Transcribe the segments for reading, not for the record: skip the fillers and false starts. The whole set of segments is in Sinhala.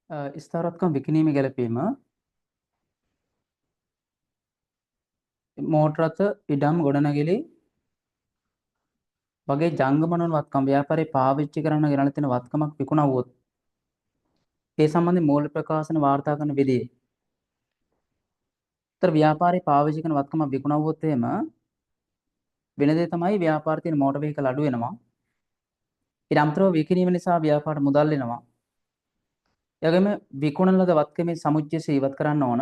ස්ථාවරත්වකම් විකිණීමේ ගැලපීම මෝටර රථ ඉඩම් ගොඩනැගිලි වගේ ජංගම වත්කම් ව්‍යාපාරේ පාවිච්චි කරන්න ගෙනල්ලා තියෙන වත්කමක් විකුණුවොත් ඒ සම්බන්ධයෙන් මූල්‍ය ප්‍රකාශන වාර්තා කරන විදිය. ඒතර ව්‍යාපාරේ පාවිච්චි කරන වත්කමක් විකුණුවොත් එහෙම වෙන දේ තමයි ව්‍යාපාරේ තියෙන මෝටර වෙහිකල් අඩු වෙනවා. ඊට අමතරව විකිණීම නිසා ව්‍යාපාරට මුදල් වෙනවා. ඒ වගේම විකුණන ලද වත්කමේ සමුච්චය ඉවත් කරන්න ඕන.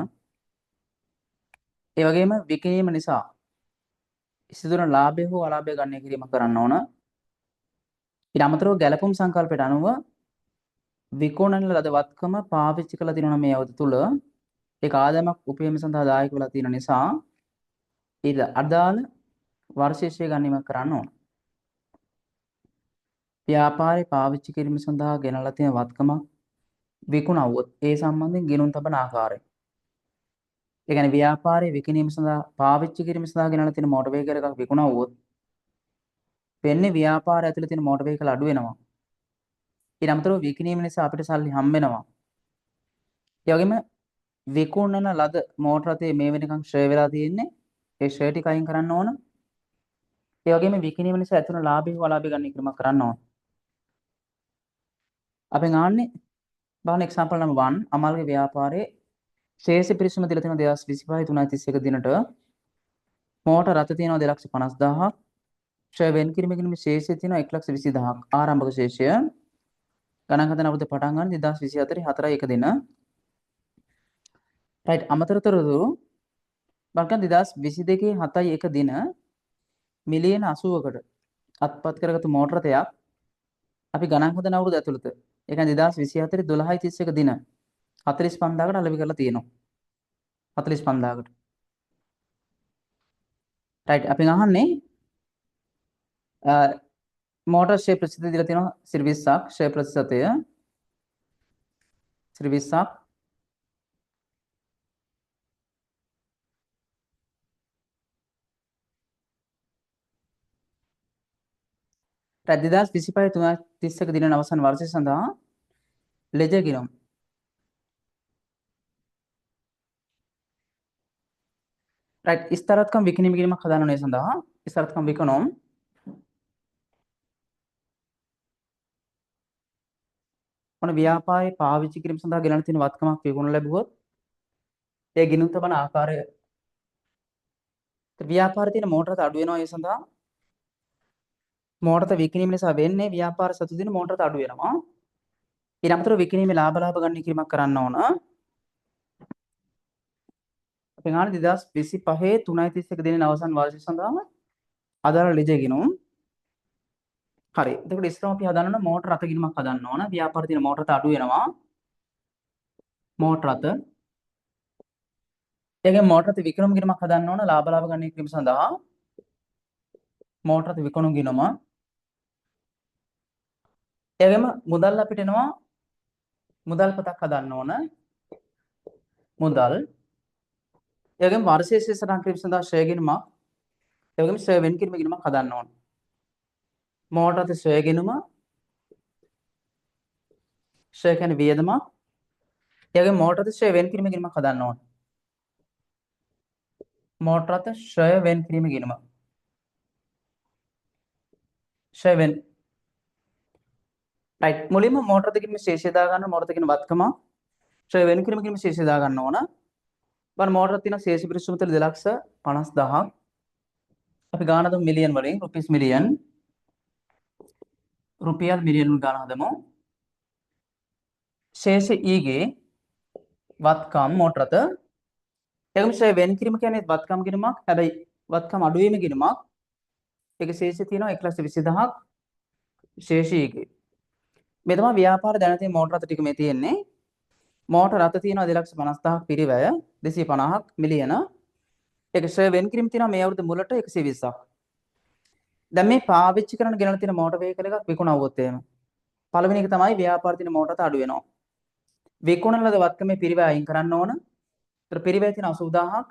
ඒ වගේම විකිණීම නිසා සිදුවන ලාභය හෝ අලාභය ගණනය කිරීම කරන්න ඕන. ඊට අමතරව ගැලපුම් සංකල්පයට අනුව විකුණන ලද වත්කම පාවිච්චි කළ දිනන මේ අවධි තුල ඒක ආදායමක් උපයීම සඳහා දායක වෙලා තියෙන නිසා ඊට අදාළ වර්ෂීය ගණනීමක් කරන්න ඕන. ව්‍යාපාරේ පාවිච්චි කිරීම සඳහා ගෙනලා තියෙන වත්කමක් විකුණුවොත් ඒ සම්බන්ධයෙන් ගිණුම් තබන ආකාරය. ඒ කියන්නේ ව්‍යාපාරයේ විකිණීම සඳහා පාවිච්චි කිරීම සඳහා ගෙනලා තියෙන මෝටර් වෙහිකල් එකක් විකුණුවොත් වෙන්නේ ව්‍යාපාරය ඇතුළේ තියෙන මෝටර් වෙහිකල් අඩු වෙනවා. ඊට අමතරව විකිණීම නිසා අපිට සල්ලි හම්බ වෙනවා. ඒ වගේම විකුණන ලද මෝටර රථයේ මේ වෙනකන් ෂෙයා වෙලා තියෙන්නේ ඒ ෂෙයා ටික අයින් කරන්න ඕන. ඒ වගේම විකිණීම නිසා ඇතිවන ලාභය හෝ අලාභය ගන්න කිරීමක් කරන්න ඕන. අපෙන් ආන්නේ බලන්න එක්සැම්පල් නම්බර් 1 අමල්ගේ ව්‍යාපාරයේ ශේෂ පිරිසුම දීලා තියෙනවා 2025 331 දිනට මෝටර රථ තියෙනවා 2,50,000ක් ෂෙයා වෙන් කිරීමකින් මේ ශේෂය තියෙනවා 1,20,000ක් ආරම්භක ශේෂය ගණන් හදන අවුරුද්ද පටන් ගන්න 2024 4 දින රයිට් අමතරතරව බලන්න 2022 7 දින මිලියන 80කට අත්පත් කරගත්තු මෝටර රථයක් අපි ගණන් හදන අවුරුද්ද ඇතුළත ඒ කියන්නේ 2024 12/31 දින 45,000කට අලෙවි කරලා තියෙනවා 45,000කට රයිට් අපි අහන්නේ මෝටර් ෂෙයා ප්‍රතිශතය දීලා තියෙනවා 20ක් ෂෙයා ප්‍රතිශතය 20ක් රයිට් 2025 331 දින අවසන් වර්ෂය සඳහා ලෙජර් ගිණුම් රයිට් ස්ථාරත්කම් විකිණීම කිරීමක් හදාගන්න ඒ සඳහා ස්ථාරත්කම් විකුණුම් මොන ව්‍යාපාරයේ පාවිච්චි කිරීම සඳහා ගෙනල්ලා තියෙන වත්කමක් විකුණු ලැබුවොත් ඒ ගිණුම් තබන ආකාරය ව්‍යාපාරයේ තියෙන මෝටර රථ අඩු වෙනවා ඒ සඳහා මෝටර රථ විකිණීම නිසා වෙන්නේ ව්‍යාපාර සතු දින මෝටර රථ අඩු වෙනවා ඊට අමතරව විකිණීමේ ලාභ ගන්න කිරීමක් කරන්න ඕන අපි ගන්න 2025 331 දින අවසන් වර්ෂය සඳහා අදාළ ලෙජර් ගිණුම් හරි එතකොට ඉස්සරම අපි හදන්න මෝටර රථ ගිණුමක් හදන්න ඕන ව්‍යාපාරයේ තියෙන මෝටර රථ අඩු වෙනවා මෝටර රථ ඒකෙන් මෝටර රථ විකුණුම් ගිණුමක් හදන්න ඕන ලාභ ගන්න කිරීම සඳහා මෝටර රථ විකුණුම් ගිණුම ඒගෙම මුදල් අපිට එනවා මුදල් පතක් හදන්න ඕන මුදල් ඒගෙම වර්ෂයේ සටහන් කිරීම සඳහා ෂෙයා ගිණුමක් ඒගෙම ෂෙයා වෙන් කිරීම ගිණුමක් හදන්න ඕන මෝටර රථ ෂෙයා ගිණුම ෂෙයා කියන්නේ වියදම ඒගෙම මෝටර රථ ෂෙයා වෙන් කිරීම ගිණුමක් හදන්න ඕන මෝටර රථ ෂෙයා වෙන් කිරීම ගිණුම ෂෙයා වෙන් රයිට් මුලින්ම මෝටර රථ කිරීමේ ශේෂය දා ගන්න මෝටර රථ කියන වත්කම ෂෙයා වෙන් කිරීමේ ශේෂය දා ගන්න ඕන බලන්න මෝටර රථ තියෙන ශේෂ පිරිසුම තුළ 2,50,000ක් අපි ගාන හදමු මිලියන් වලින් රුපිස් මිලියන් රුපියල් මිලියන් ගාන හදමු ශේෂ ඊගේ වත්කම් මෝටර රථ ඒකම ෂෙයා වෙන් කිරීම කියන්නේ වත්කම් ගිණුමක් හැබැයි වත්කම් අඩු වීම ගිණුමක් ඒක ශේෂය තියෙනවා 1,20,000ක් ශේෂීගේ මේ තමයි ව්‍යාපාර දැන තියෙන මෝටර රථ ටික මේ තියෙන්නේ මෝටර රථ තියෙනවා 2,50,000ක් පිරිවැය 250ක් මිලියන ඒක ෂෙයා වෙන් කිරීම තියෙනවා මේ අවුරුදු මුලට 120ක් දැන් මේ පාවිච්චි කරන ගෙනල්ලා තියෙන මෝටර වෙහිකල් එකක් විකුණුවොත් එහෙම පළවෙනි එක තමයි ව්‍යාපාර තියෙන මෝටර රථ අඩු වෙනවා විකුණන ලද වත්කමේ පිරිවැය අයින් කරන්න ඕන ඒතර පිරිවැය තියෙන 80,000ක්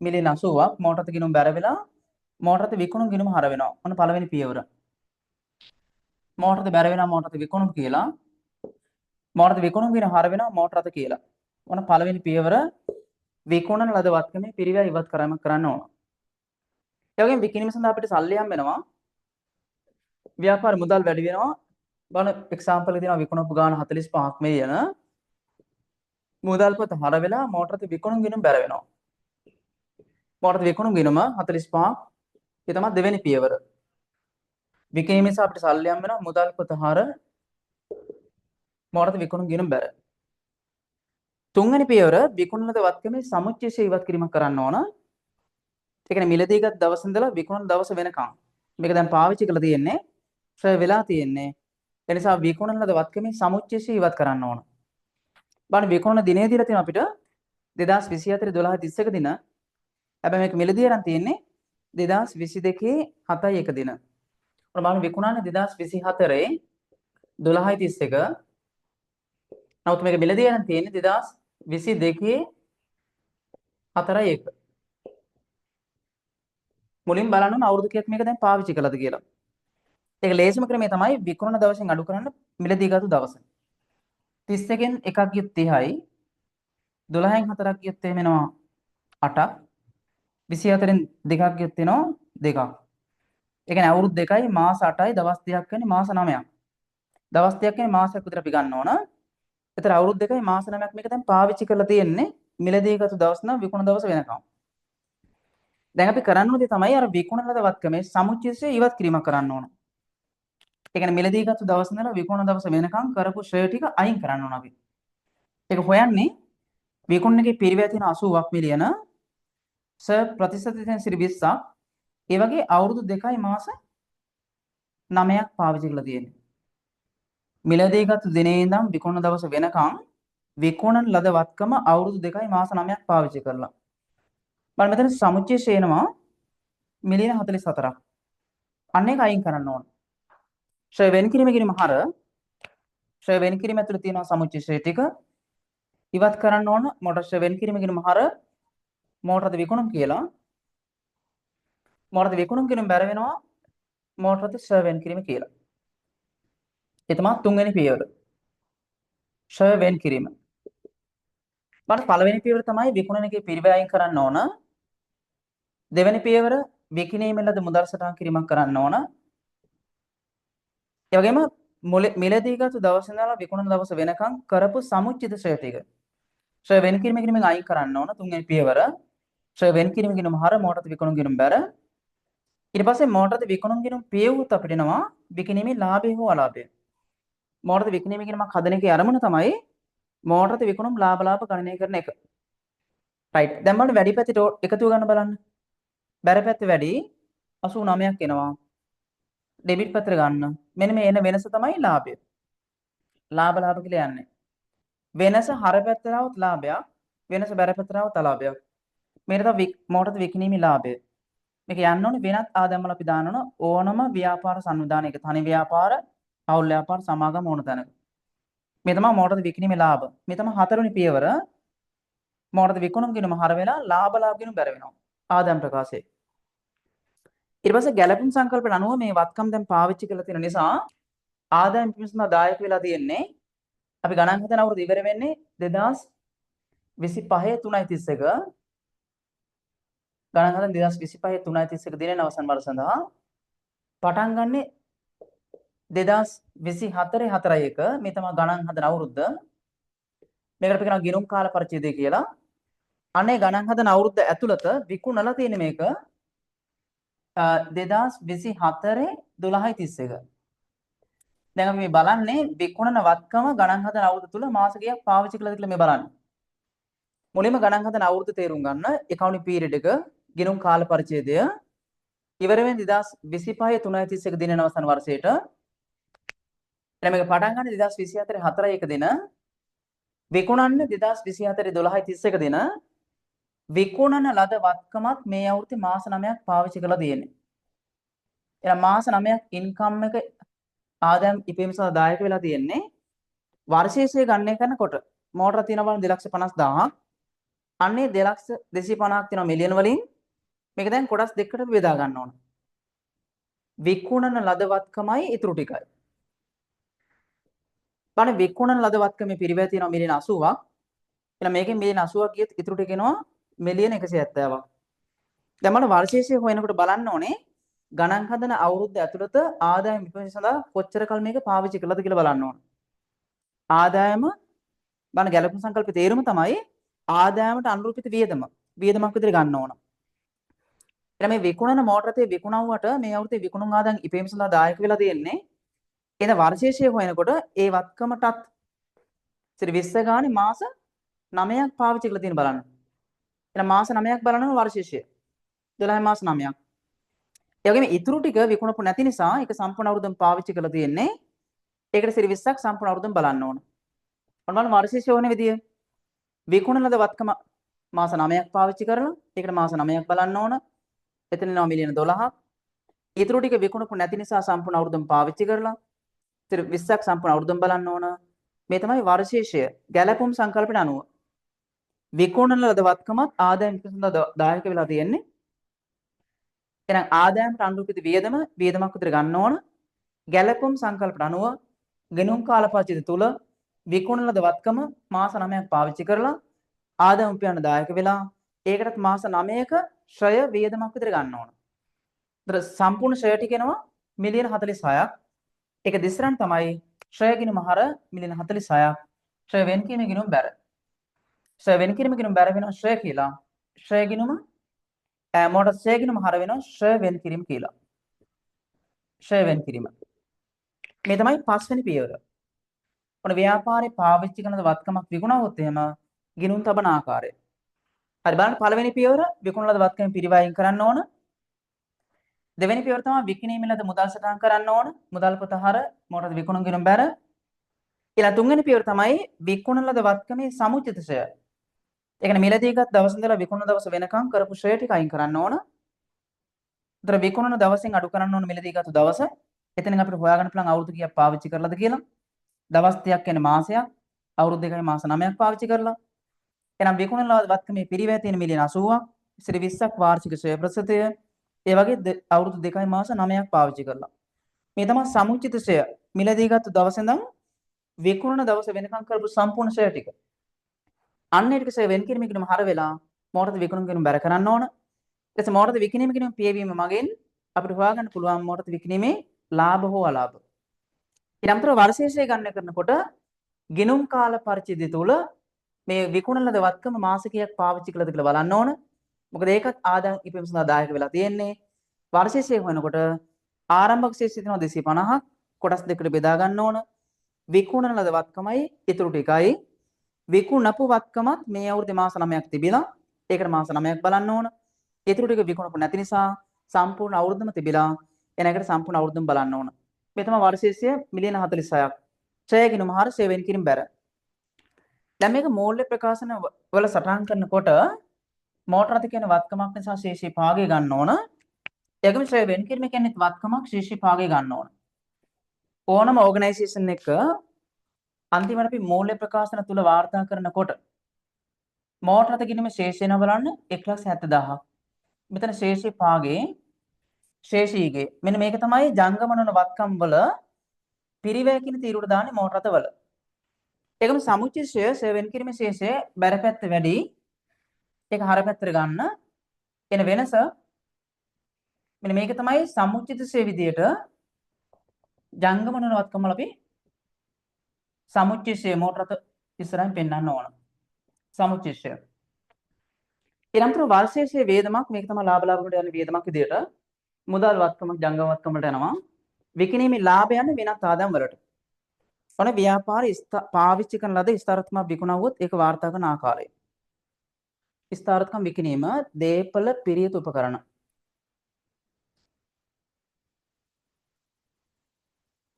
මිලියන 80ක් මෝටර රථ ගිණුම් බැර වෙලා මෝටර රථ විකුණුම් ගිණුම හර වෙනවා ඔන්න පළවෙනි පියවර මෝටර රථ බැර වෙනවා මෝටර රථ විකුණුම් කියලා මොනවද විකුණුම් කියන හර වෙනවා මෝටර රථ කියලා. මොන පළවෙනි පියවර විකුණන ලද වත්කමේ පිරිවැය ඉවත් කරන්න ඕන. ඒ වගේම විකිණීම සඳහා අපිට සල්ලි හම්බ වෙනවා. ව්‍යාපාර මුදල් වැඩි වෙනවා. බලන්න එක්සැම්පල් එක දෙනවා විකුණපු ගාණ 45ක් මිලියන. මුදල් පොත හර වෙලා මෝටර රථ විකුණුම් ගිණුම් බැර වෙනවා. මෝටර රථ විකුණුම් ගිණුම 45ක්. ඒ තමයි දෙවෙනි පියවර. විකිණීම නිසා අපිට සල්ලි හම්බ වෙනවා. මුදල් පොත හර මෝටර රථ විකුණුම් ගිණුම් බැර. තුන්වෙනි පියවර විකුණන ලද වත්කමේ සමුච්චයසේ ඉවත් කිරීමක් කරන්න ඕන. ඒ කියන්නේ මිලදී ගත් දවස් ඉඳලා විකුණන දවස වෙනකම්. මේක දැන් පාවිච්චි කරලා තියෙන්නේ. ෂෙයා වෙලා තියෙන්නේ. ඒ නිසා විකුණන ලද වත්කමේ සමුච්චයසේ ඉවත් කරන්න ඕන. බලන්න විකුණන දිනේ දීලා තියෙනවා අපිට 2024 12:31 දින. හැබැයි මේක මිලදී අරන් තියෙන්නේ 2022 7:1 දින. බලන්න විකුණන්නේ 2024 12:31. නමුත් මේක මිලදී අරන් තියෙන්නේ 2022 4:1. මුලින් බලන්න ඕන අවුරුදු කීයක් මේක දැන් පාවිච්චි කළාද කියලා. ඒක ලේසිම ක්‍රමය තමයි විකුණන දවසෙන් අඩු කරන්න මිලදී ගත්ත දවස. 31න් එකක් ගියොත් 30යි. 12න් 4ක් ගියොත් එහෙම එනවා 8ක්. 24න් දෙකක් ගියොත් එනවා 2ක්. ඒ කියන්නේ අවුරුදු 2යි මාස 8යි දවස් 30ක් වෙන්නේ මාස 9ක්. දවස් 30ක් කියන්නේ මාසයක් විතර අපි ගන්න ඕන. ඒතර අවුරුදු 2යි මාස 9ක් මේක දැන් පාවිච්චි කරලා තියෙන්නේ මිලදී ගත්ත දවස් නම් විකුණන දවස වෙනකම්. දැන් අපි කරන්න ඕනේ තමයි අර විකුණන ලද වත්කමේ සමුච්චයසේ ඉවත් කිරීමක් කරන්න ඕන. ඒ කියන්නේ මිලදී ගත්ත දවස් ඉඳලා විකුණන දවස වෙනකම් කරපු ෂෙයා ටික අයින් කරන්න ඕන අපි. ඒක හොයන්නේ විකුණනකේ පිරිවැය තියෙන 80ක් මිලියන ප්‍රතිශත තියෙන 20ක්. ඒ වගේ අවුරුදු 2යි මාස 9ක් පාවිච්චි කරලා තියෙන්නේ. මිලදී ගත්ත දිනේ ඉඳන් විකුණන දවස වෙනකම් විකුණන ලද වත්කම අවුරුදු 2යි මාස 9ක් පාවිච්චි කරලා. බලන්න මෙතන සමුච්චය ශේනවා මිලියන 44ක්. අන්න ඒක අයින් කරන්න ඕන. ෂෙයා වෙන් කිරීම කිරීම හර ෂෙයා වෙන් කිරීම ඇතුළේ තියෙන සමුච්චය ෂෙයා ටික ඉවත් කරන්න ඕන. මෝටර ෂෙයා වෙන් කිරීම කිරීම හර මෝටර රථ විකුණුම් කියලා. මෝටර රථ විකුණුම් කිරීම බැර වෙනවා මෝටර රථ ෂෙයා වෙන් කිරීම කියලා. ඒ තමයි තුන්වෙනි පියවර. ෂෙයා වෙන් කිරීම. බලන්න පළවෙනි පියවර තමයි විකුණන එකේ පිරිවැය අයින් කරන්න ඕන. දෙවෙනි පියවර විකිණීමෙන් ලද මුදල් සටහන් කිරීමක් කරන්න ඕන. ඒ වගේම මිලදී ගත්ත දවස් ඉඳලා විකුණන දවස වෙනකම් කරපු සමුච්චිත ෂෙයා ටික. ෂෙයා වෙන් කිරීම කිරීමෙන් අයින් කරන්න ඕන තුන්වෙනි පියවර. ෂෙයා වෙන් කිරීම කිරීම හර මෝටර රථ විකුණුම් කිරීම බැර. ඊට පස්සේ මෝටර රථ විකුණුම් කිරීම පියවුත් අපිට එනවා විකිණීමේ ලාභය හෝ අලාභය. මෝටර රථ විකිණීම කිරීමක් හදන එකේ අරමුණ තමයි මෝටර රථ විකුණුම් ලාභ ගණනය කරන එක. රයිට්. දැන් බලන්න වැඩි පැත්තට එකතු ගන්න බලන්න. බැර පැත්ත වැඩි 89ක් එනවා. ඩෙබිට් පැත්තට ගන්න. මෙන්න මේ එන වෙනස තමයි ලාභය. ලාභ කියලා යන්නේ. වෙනස හර පැත්තට આવත් ලාභයක්. වෙනස බැර පැත්තට આવත් අලාභයක්. මේක තමයි මෝටර රථ විකිණීමේ ලාභය. මේක යන්න ඕනේ වෙනත් ආදායම් වල අපි දාන ඕනම ව්‍යාපාර සංවිධානයක තනි ව්‍යාපාර, පෞල් ව්‍යාපාර, සමාගම් ඕන තැනක. මේ තමයි මෝටර රථ විකිණීමේ ලාභ. මේ තමයි හතරවෙනි පියවර. මෝටර රථ විකුණුම් කිරීම හර වෙලා ලාභ ගිණුම් බැර වෙනවා. ආදායම් ප්‍රකාශයේ. ඊට පස්සේ ගැළපීම් සංකල්පයට අනුව මේ වත්කම් දැන් පාවිච්චි කරලා තියෙන නිසා ආදායම් පිවිසුමා දායක වෙලා තියෙන්නේ අපි ගණන් හදන අවුරුදු ඉවර වෙන්නේ 2025 3:31 ගණන් හදන 2025 3:31 දිනේ අවසන් වර සඳහා පටන් ගන්නෙ 2024 4:1 මේ තමයි ගණන් හදන අවුරුද්ද. මේකට අපි කියනවා ගිණුම් කාල පරිච්ඡේදය කියලා. අනේ ගණන් හදන අවුරුද්ද ඇතුළත විකුණලා තියෙන මේක 2024 12:31. දැන් අපි මේ බලන්නේ විකුණන වත්කම ගණන් හදන අවුරුදු තුල මාස කීයක් පාවිච්චි කළාද කියලා මේ බලන්නේ. මුලින්ම ගණන් හදන අවුරුදු තේරුම් ගන්න accounting period එක ගිණුම් කාල පරිච්ඡේදය ඉවර වෙන්නේ 2025 3:31 දින අවසන් වර්ෂයට. එනම් මේක පටන් ගන්න 2024 4:1 දින විකුණන්නේ 2024 12:31 දින විකුණන ලද වත්කමත් මේ අවුරුද්දේ මාස 9ක් පාවිච්චි කරලා තියෙන්නේ. එහෙනම් මාස 9ක් ඉන්කම් එක ආදායම් ඉපීම සඳහා දායක වෙලා තියෙන්නේ. වර්ෂයේ ගණනය කරනකොට මෝටර තියෙනවා 2,50,000ක්. අන්නේ 2,250ක් තියෙනවා මිලියන වලින්. මේක දැන් කොටස් දෙකකට බෙදා ගන්න ඕන. විකුණන ලද වත්කමයි ඊටු ටිකයි. බලන්න විකුණන ලද වත්කමේ පිරිවැය තියෙනවා මිලියන 80ක්. එහෙනම් මේකෙන් මිලියන 80ක් ගියත් ඉතුරු ටික එනවා මිලියන 170ක්. දැන් මම වර්ෂයේ හොයනකොට බලන්න ඕනේ ගණන් හදන අවුරුද්ද ඇතුළත ආදායම විපරිණාමය සඳහා කොච්චර කල් මේක පාවිච්චි කළාද කියලා බලන්න ඕන. ආදායම බලන්න ගැළපුම් සංකල්පයේ තේරුම තමයි ආදායමට අනුරූපිත වියදම. වියදමක් විදිහට ගන්න ඕන. එහෙනම් මේ විකුණන මෝටරතේ විකුණුවට මේ අවුරුද්දේ විකුණුම් ආදායම් ඉපීම සඳහා දායක වෙලා තියෙන්නේ. එහෙනම් වර්ෂයේ හොයනකොට ඒ වත්කමටත් 20 ගානේ මාස 9ක් පාවිච්චි කරලා තියෙන බලන්න. එහෙනම් මාස 9ක් බලනවා වර්ෂයේ 12 මාස 9ක්. ඒ වගේම ඉතුරු ටික විකුණපු නැති නිසා ඒක සම්පූර්ණ අවුරුද්දම පාවිච්චි කරලා තියෙන්නේ. ඒකට 20ක් සම්පූර්ණ අවුරුද්දම බලන්න ඕන. ඔන්න බලන්න වර්ෂයේ ඕනේ විදිය. විකුණන ලද වත්කම මාස 9ක් පාවිච්චි කරලා ඒකට මාස 9ක් බලන්න ඕන. එතන එනවා මිලියන 12ක්. ඉතුරු ටික විකුණපු නැති නිසා සම්පූර්ණ අවුරුද්දම පාවිච්චි කරලා 20ක් සම්පූර්ණ අවුරුද්දම බලන්න ඕන. මේ තමයි වර්ෂයේ ගැළපුම් සංකල්පයට අනුව. විකුණන ලද වත්කමත් ආදායම් සඳහා දායක වෙලා තියෙන්නේ. එහෙනම් ආදායමට අනුරූපිත වියදමක් විතර ගන්න ඕන. ගැළපුම් සංකල්පට අනුව ගෙනුම් කාල පරිච්ඡේදය තුල විකුණන ලද වත්කම මාස 9ක් පාවිච්චි කරලා ආදායම උපයන්න දායක වෙලා ඒකටත් මාස 9ක ශ්‍රය වියදමක් විතර ගන්න ඕන. ඒතර සම්පූර්ණ ශ්‍රය ටික එනවා මිලියන 46ක්. ඒක දිස්රන් තමයි ශ්‍රය ගිණුම හර මිලියන 46ක්. ශ්‍රය වෙන් කිරීමේ ගිණුම බැර. ශ්‍රය වෙන් කිරීමේ ගිණුම බැර වෙනවා ශ්‍රය කියලා. ශ්‍රය ගිණුම මොකට ශ්‍රය ගිණුම හර වෙනවා ශ්‍රය වෙන් කිරීම කියලා. ශ්‍රය වෙන් කිරීම. මේ තමයි පස්වෙනි පියවර. ඔන්න ව්‍යාපාරේ පාවිච්චි කරන වත්කමක් විකුණුවොත් එහෙම ගිණුම් තබන ආකාරය. හරි බලන්න පළවෙනි පියවර විකුණන ලද වත්කම පිරිවැයින් කරන්න ඕන. දෙවෙනි පියවර තමයි විකිණීමේ ලද මුදල් සටහන් කරන්න ඕන. මුදල් පොත හර මොකටද විකුණුම් ගිණුම් බැර. ඊළඟ තුන්වෙනි පියවර තමයි විකුණන ලද වත්කමේ සමුචිත ශ්‍රය. ඒ කියන්නේ මිලදී ගත් දවස් ඉඳලා විකුණන දවස වෙනකම් කරපු ශ්‍රය ටික අයින් කරන්න ඕන. ඒතර විකුණන දවසෙන් අඩු කරන්න ඕන මිලදී ගත්තු දවස. එතනින් අපිට හොයාගන්න පුළුවන් අවුරුදු කීයක් පාවිච්චි කරලාද කියලා. දවස් 30ක් කියන්නේ මාසයක්. අවුරුදු 2කයි මාස 9ක් පාවිච්චි කරලා. එහෙනම් විකුණන ලද වත්කමේ පිරිවැය තියෙන මිලියන 80ක්. ඉතින් 20ක් වාර්ෂික ශ්‍රය ප්‍රතිශතය. ඒ වගේ අවුරුදු 2කයි මාස 9ක් පාවිච්චි කරලා. මේ තමයි සමුචිත ශ්‍රය. මිලදී ගත්තු දවස් ඉඳන් විකුණන දවස වෙනකම් කරපු සම්පූර්ණ ශ්‍රය ටික. අන්න ඒ ටික ශ්‍රය වෙන් කිරීමේ ගිණුම හර වෙලා මොකටද විකුණුම් ගිණුම බැර කරන්න ඕන. ඊට පස්සේ මොකටද විකිණීමේ ගිණුම පියවීම මගෙන් අපිට හොයාගන්න පුළුවන් මොකටද විකිණීමේ ලාභ හෝ අලාභ. ඊළඟට වර්ෂයේ ගණනය කරනකොට ගිණුම් කාල පරිච්ඡේදය තුල මේ විකුණන ලද වත්කම මාස කීයක් පාවිච්චි කළාද කියලා බලන්න ඕන. මොකද ඒකත් ආදායම් ඉපීම සඳහා දායක වෙලා තියෙන්නේ. වර්ෂයේ වෙනකොට ආරම්භක ශේෂය තියෙනවා 250ක්. කොටස් දෙකකට බෙදා ගන්න ඕන. විකුණන ලද වත්කමයි ඉතුරු ටිකයි. විකුණපු වත්කමත් මේ අවුරුද්දේ මාස 9ක් තිබිලා ඒකට මාස 9ක් බලන්න ඕන. ඉතුරු ටික විකුණපු නැති නිසා සම්පූර්ණ අවුරුද්දම තිබිලා එන එකට සම්පූර්ණ අවුරුද්දම බලන්න ඕන. මේ තමයි වර්ෂයේ මිලියන 46ක්. ශ්‍රය ගිණුම හර ශ්‍රය වෙන් කිරීම බැර. දැන් මේක මූල්‍ය ප්‍රකාශන වල සටහන් කරනකොට මෝටර රථ කියන වත්කමක් නිසා ශේෂී භාගය ගන්න ඕන. ඒකම ශ්‍රය වෙන් කිරීම කියන්නේ වත්කමක් ශේෂී භාගය ගන්න ඕන. ඕනම ඕගනයිසේෂන් එක අන්තිමට අපි මූල්‍ය ප්‍රකාශන තුල වාර්තා කරනකොට මෝටර රථ ගිණුමේ ශේෂය නම බලන්න 1,70,000ක්. මෙතන ශේෂී භාගයේ ශේෂීගේ මෙන්න මේක තමයි ජංගමනන වත්කම් වල පිරිවැය කියන තීරුවට දාන්නේ මෝටර රථ වල. ඒකම සමුච්චිත ශ්‍රය වෙන් කිරීමේ ශේෂය බැර පැත්ත වැඩි. ඒක හර පැත්තට ගන්න. එන වෙනස මෙන්න මේක තමයි සමුච්චිත ශ්‍රය විදියට ජංගමනන වත්කම් වල අපි සමුච්චිත ශ්‍රය මෝටර රථ ඉස්සරහින් පෙන්වන්න ඕන. සමුච්චිත ශ්‍රය. ඊළඟට වර්ෂයේ වේදමක් මේක තමයි ලාභ ලාභකට යන වේදමක් විදියට මුදල් වත්කමක් ජංගම වත්කම වලට යනවා. විකිණීමේ ලාභ යන්නේ වෙනත් ආදායම් වලට. ඔන්න ව්‍යාපාරය පාවිච්චි කරන ලද ස්ථාරත්මක විකුණුවොත් ඒක වාර්තා කරන ආකාරය. ස්ථාරත්මක විකිණීම දේපල පිරියත උපකරණ.